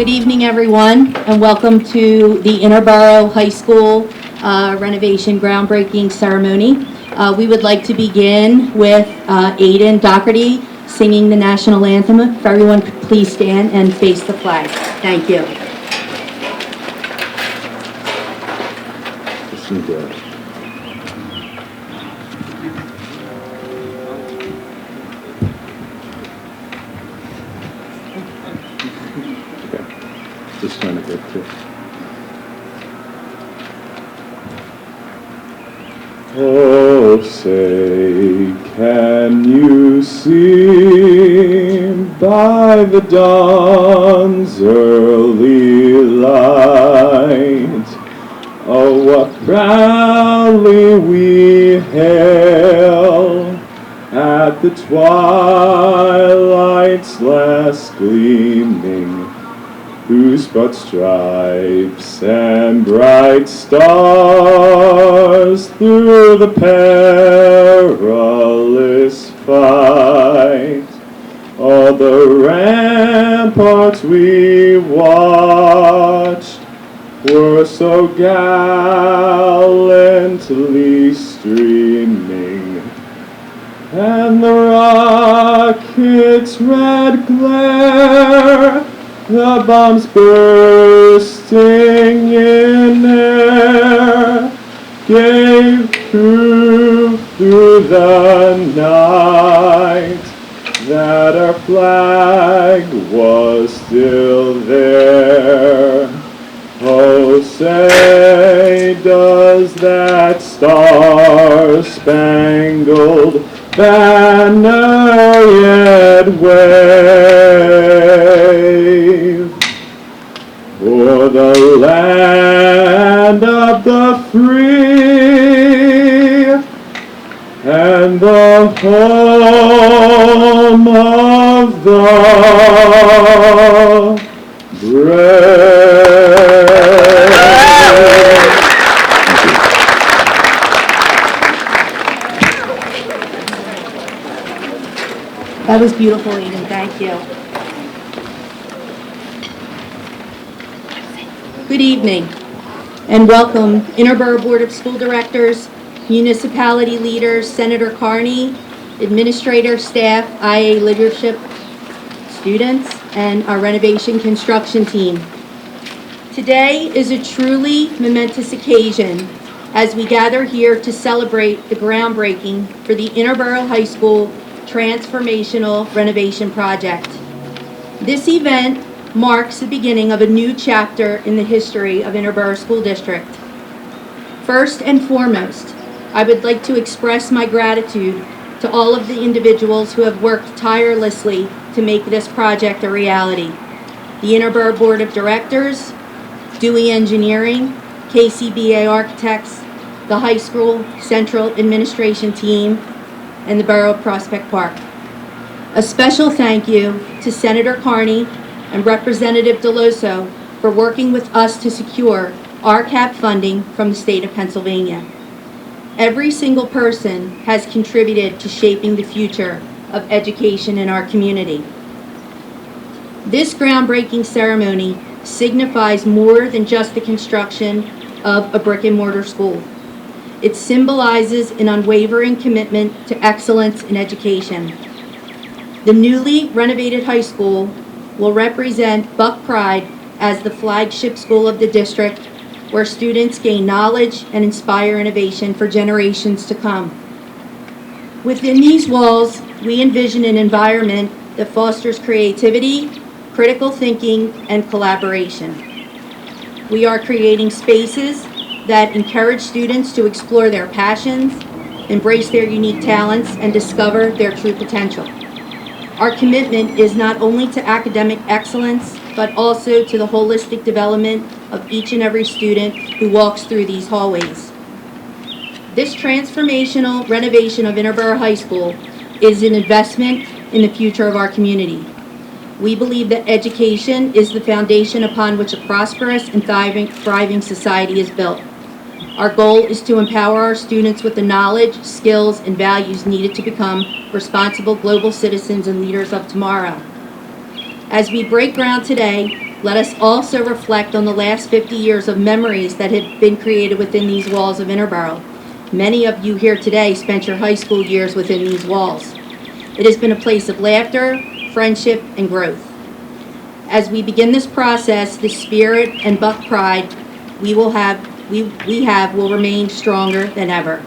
Good evening, everyone, and welcome to the Interboro High School renovation groundbreaking ceremony. We would like to begin with Aiden Doherty singing the national anthem. If everyone could please stand and face the flag. Thank you. Just trying to get to. Oh, say, can you see by the dawn's early light, oh, what proudly we hail at the twilight's last gleaming, whose broad stripes and bright stars through the perilous fight, all the ramparts we watched were so gallantly streaming, and the rocket's red glare, the bombs bursting in air, gave proof through the night that our flag was still there. Oh, say, does that star-spangled banner yet wave for the land of the free and the home of the brave? That was beautiful, Aiden. Thank you. Good evening, and welcome, Interboro Board of School Directors, municipality leaders, Senator Carney, administrator, staff, IA leadership, students, and our renovation construction team. Today is a truly momentous occasion as we gather here to celebrate the groundbreaking for the Interboro High School transformational renovation project. This event marks the beginning of a new chapter in the history of Interboro School District. First and foremost, I would like to express my gratitude to all of the individuals who have worked tirelessly to make this project a reality. The Interboro Board of Directors, Dewey Engineering, KCBA Architects, the high school central administration team, and the Borough of Prospect Park. A special thank you to Senator Carney and Representative Deloso for working with us to secure RCAP funding from the state of Pennsylvania. Every single person has contributed to shaping the future of education in our community. This groundbreaking ceremony signifies more than just the construction of a brick and mortar school. It symbolizes an unwavering commitment to excellence in education. The newly renovated high school will represent Buck Pride as the flagship school of the district, where students gain knowledge and inspire innovation for generations to come. Within these walls, we envision an environment that fosters creativity, critical thinking, and collaboration. We are creating spaces that encourage students to explore their passions, embrace their unique talents, and discover their true potential. Our commitment is not only to academic excellence, but also to the holistic development of each and every student who walks through these hallways. This transformational renovation of Interboro High School is an investment in the future of our community. We believe that education is the foundation upon which a prosperous and thriving society is built. Our goal is to empower our students with the knowledge, skills, and values needed to become responsible global citizens and leaders of tomorrow. As we break ground today, Let us also reflect on the last 50 years of memories that have been created within these walls of Interboro. Many of you here today spent your high school years within these walls. It has been a place of laughter, friendship, and growth. As we begin this process, the spirit and Buck pride we have will remain stronger than ever.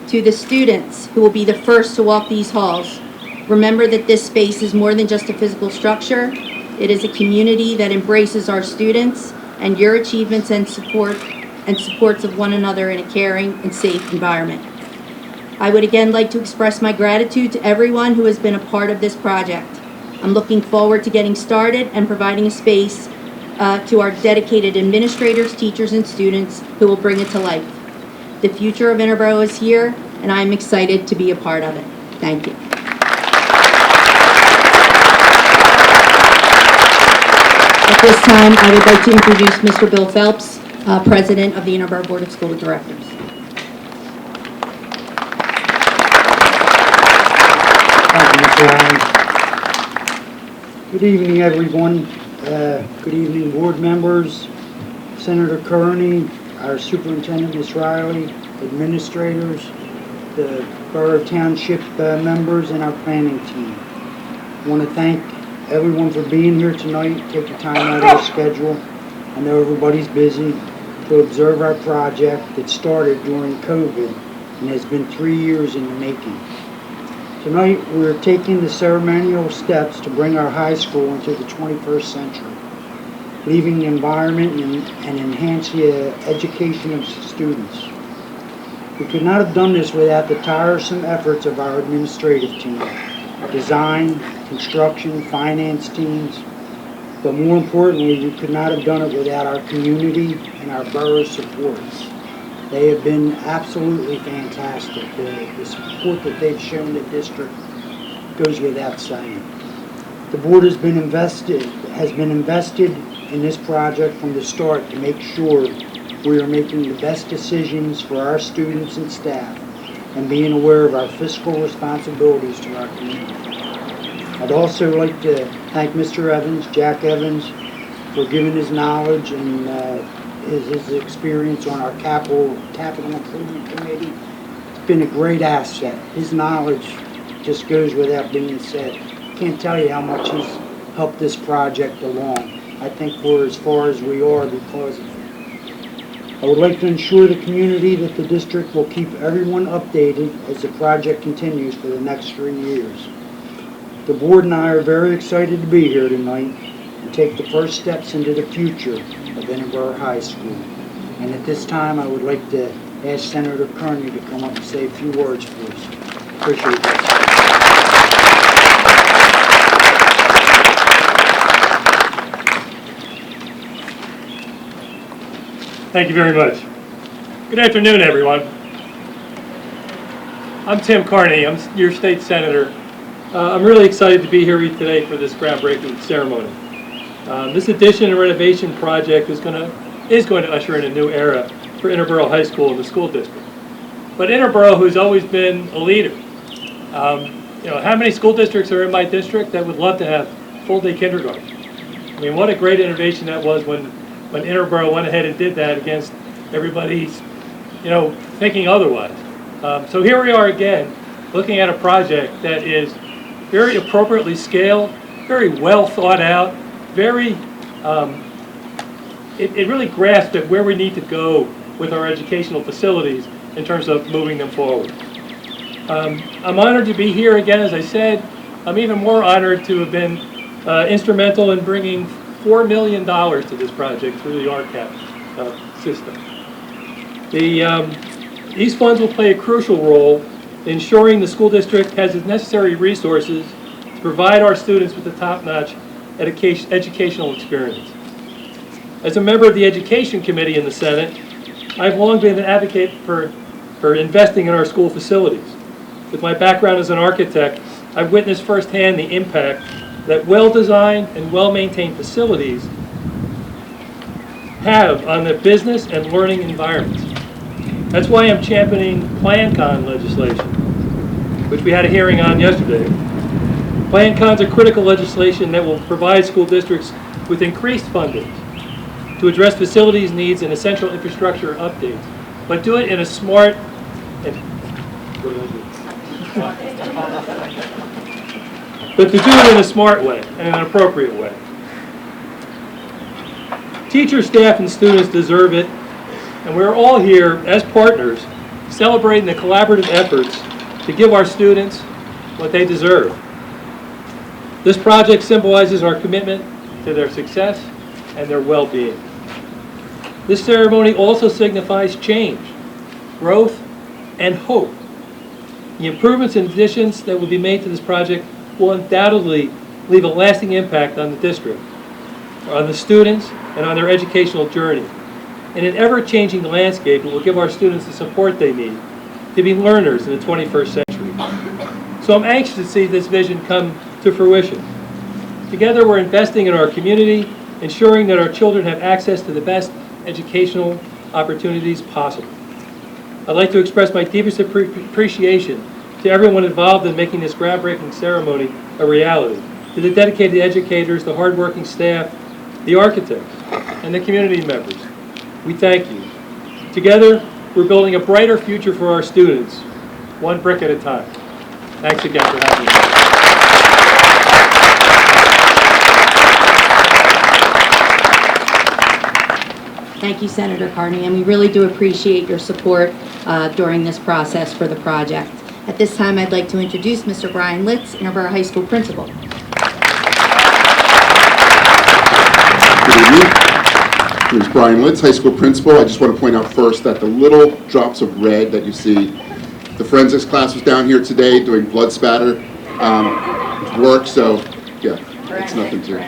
To the students who will be the first to walk these halls, remember that this space is more than just a physical structure. It is a community that embraces our students and your achievements and supports of one another in a caring and safe environment. I would again like to express my gratitude to everyone who has been a part of this project. I'm looking forward to getting started and providing a space to our dedicated administrators, teachers, and students who will bring it to life. The future of Interboro is here, and I'm excited to be a part of it. Thank you. At this time, I would like to introduce Mr. Bill Phelps, President of the Interboro Board of School Directors. Thank you, Mr. Allen. Good evening, everyone. Good evening, board members, Senator Carney, our Superintendent, Ms. Riley, administrators, the Borough Township members, and our planning team. I want to thank everyone for being here tonight, taking time out of their schedule. I know everybody's busy to observe our project that started during COVID and has been 3 years in the making. Tonight, we're taking the ceremonial steps to bring our high school into the 21st century, leaving the environment and enhance the education of students. We could not have done this without the tiresome efforts of our administrative team, design, construction, finance teams, but more importantly, we could not have done it without our community and our borough supports. They have been absolutely fantastic. The support that they've shown the district goes without saying. The board has been invested in this project from the start to make sure we are making the best decisions for our students and staff and being aware of our fiscal responsibilities to our community. I'd also like to thank Mr. Evans, Jack Evans, for giving his knowledge and his experience on our capital improvement committee. It's been a great asset. His knowledge just goes without being said. Can't tell you how much he's helped this project along. I think we're as far as we are because of it. I would like to ensure the community that the district will keep everyone updated as the project continues for the next 3 years. The board and I are very excited to be here tonight and take the first steps into the future of Interboro High School. And at this time, I would like to ask Senator Carney to come up and say a few words for us. Appreciate that. Thank you very much. Good afternoon, everyone. I'm Tim Carney. I'm your state senator. I'm really excited to be here with you today for this groundbreaking ceremony. This addition and renovation project is going to usher in a new era for Interboro High School and the school district. But Interboro, who's always been a leader, how many school districts are in my district that would love to have full-day kindergarten? I mean, what a great innovation that was when Interboro went ahead and did that against everybody's, thinking otherwise. So here we are again, looking at a project that is very appropriately scaled, very well thought out, it really grasped at where we need to go with our educational facilities in terms of moving them forward. I'm honored to be here again, as I said. I'm even more honored to have been instrumental in bringing $4 million to this project through the RCAP system. These funds will play a crucial role in ensuring the school district has the necessary resources to provide our students with the top-notch educational experience. As a member of the Education Committee in the Senate, I've long been an advocate for investing in our school facilities. With my background as an architect, I've witnessed firsthand the impact that well-designed and well-maintained facilities have on the business and learning environments. That's why I'm championing PlanCon legislation, which we had a hearing on yesterday. PlanCons are critical legislation that will provide school districts with increased funding to address facilities needs and essential infrastructure updates, but do it in a smart and way and an appropriate way. Teachers, staff, and students deserve it, and we're all here as partners celebrating the collaborative efforts to give our students what they deserve. This project symbolizes our commitment to their success and their well-being. This ceremony also signifies change, growth, and hope. The improvements and additions that will be made to this project will undoubtedly leave a lasting impact on the district, on the students, and on their educational journey. In an ever-changing landscape, it will give our students the support they need to be learners in the 21st century. So I'm anxious to see this vision come to fruition. Together, we're investing in our community, ensuring that our children have access to the best educational opportunities possible. I'd like to express my deepest appreciation to everyone involved in making this groundbreaking ceremony a reality, to the dedicated educators, the hardworking staff, the architects, and the community members. We thank you. Together, we're building a brighter future for our students, one brick at a time. Thanks again for having me. Thank you, Senator Carney, and we really do appreciate your support during this process for the project. At this time, I'd like to introduce Mr. Brian Litz, Interboro High School Principal. Good evening. My name is Brian Litz, High School Principal. I just want to point out first that the little drops of red that you see, the forensics class was down here today doing blood spatter work, so yeah, it's nothing to,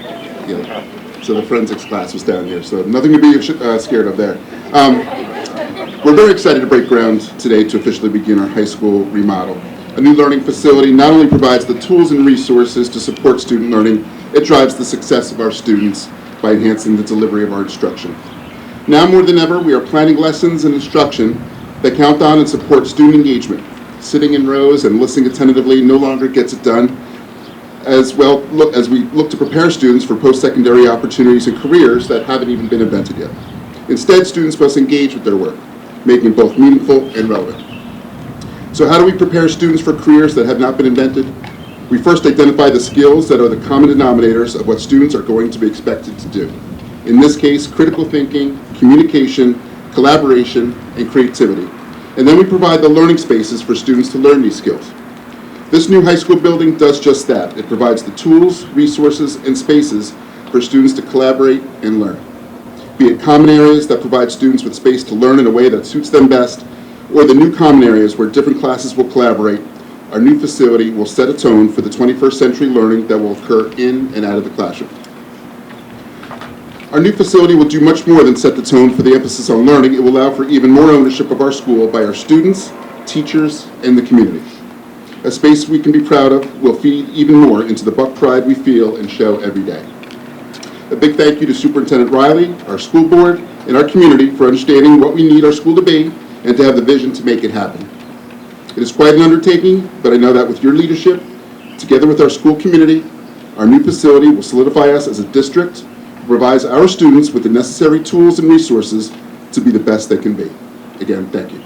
yeah. So the forensics class was down here, so nothing to be scared of there. We're very excited to break ground today to officially begin our high school remodel. A new learning facility not only provides the tools and resources to support student learning, it drives the success of our students by enhancing the delivery of our instruction. Now more than ever, we are planning lessons and instruction that count on and support student engagement. Sitting in rows and listening attentively no longer gets it done. As well, as we look to prepare students for post-secondary opportunities and careers that haven't even been invented yet. Instead, students must engage with their work, making it both meaningful and relevant. So how do we prepare students for careers that have not been invented? We first identify the skills that are the common denominators of what students are going to be expected to do. In this case, critical thinking, communication, collaboration, and creativity. And then we provide the learning spaces for students to learn these skills. This new high school building does just that. It provides the tools, resources, and spaces for students to collaborate and learn. Be it common areas that provide students with space to learn in a way that suits them best, or the new common areas where different classes will collaborate, our new facility will set a tone for the 21st century learning that will occur in and out of the classroom. Our new facility will do much more than set the tone for the emphasis on learning. It will allow for even more ownership of our school by our students, teachers, and the community. A space we can be proud of will feed even more into the Buck pride we feel and show every day. A big thank you to Superintendent Riley, our school board, and our community for understanding what we need our school to be and to have the vision to make it happen. It is quite an undertaking, but I know that with your leadership, together with our school community, our new facility will solidify us as a district, provides our students with the necessary tools and resources to be the best they can be. Again, thank you.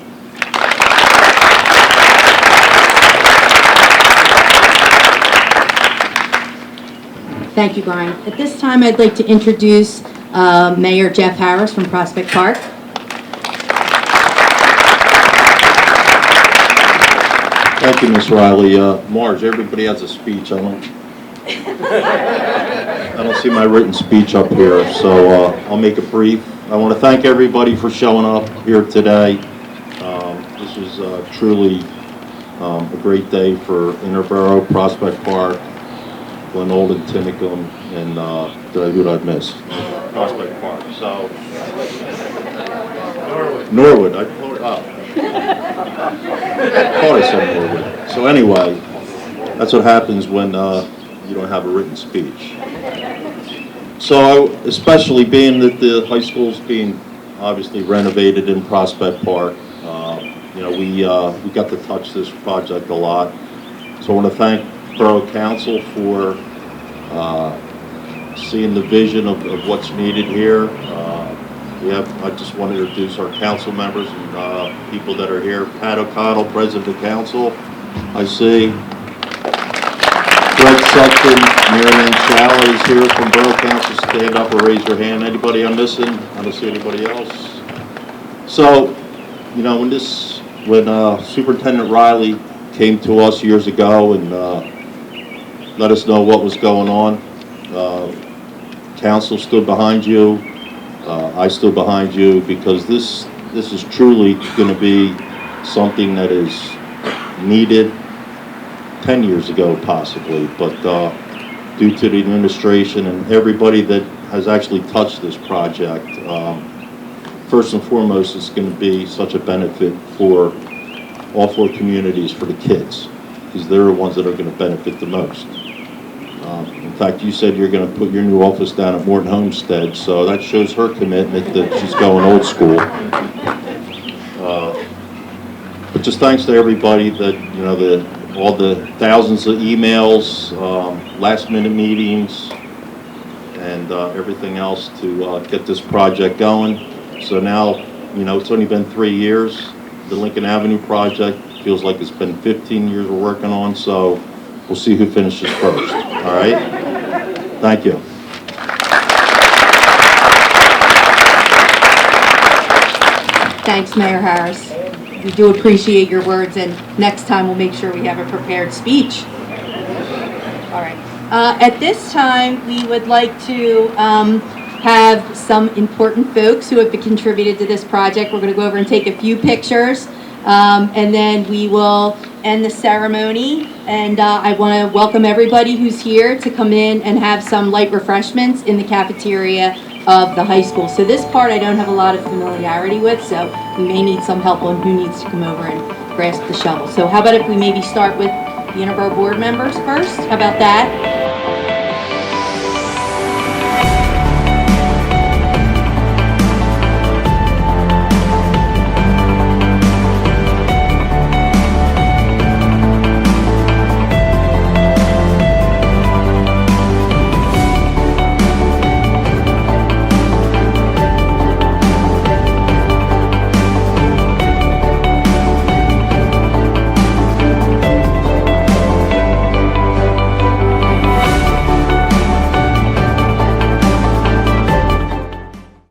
Thank you, Brian. At this time, I'd like to introduce Mayor Jeff Harris from Prospect Park. Thank you, Ms. Riley. Marge, everybody has a speech. I don't see my written speech up here, so I'll make it brief. I want to thank everybody for showing up here today. This is truly a great day for Interboro, Prospect Park, Glen Olden, Tinicum, and who did I miss? Prospect Park. So Norwood. I thought I said Norwood. So anyway, that's what happens when you don't have a written speech. So especially being that the high school's being obviously renovated in Prospect Park, you know, we got to touch this project a lot. So I want to thank Borough Council for seeing the vision of what's needed here. I just want to introduce our council members and people that are here. Pat O'Connell, President of Council. I see. Fred Sutton, Mary Ann Shalley is here from Borough Council. Stand up or raise your hand. Anybody I'm missing? I don't see anybody else. So, you know, when Superintendent Riley came to us years ago and let us know what was going on, council stood behind you. I stood behind you because this is truly going to be something that is needed 10 years ago possibly, but due to the administration and everybody that has actually touched this project, first and foremost, it's going to be such a benefit for all four communities, for the kids, because they're the ones that are going to benefit the most. In fact, you said you're going to put your new office down at Morton Homestead, so that shows her commitment that she's going old school. But just thanks to everybody that, you know, all the thousands of emails, last-minute meetings, and everything else to get this project going. So now, you know, it's only been 3 years. The Lincoln Avenue project feels like it's been 15 years we're working on, so we'll see who finishes first, all right? Thank you. Thanks, Mayor Harris. We do appreciate your words, and next time we'll make sure we have a prepared speech. All right. At this time, we would like to have some important folks who have contributed to this project. We're going to go over and take a few pictures, and then we will end the ceremony. And I want to welcome everybody who's here to come in and have some light refreshments in the cafeteria of the high school. So this part I don't have a lot of familiarity with, so we may need some help on who needs to come over and grasp the shovel. So how about if we maybe start with the Interboro board members first? How about that?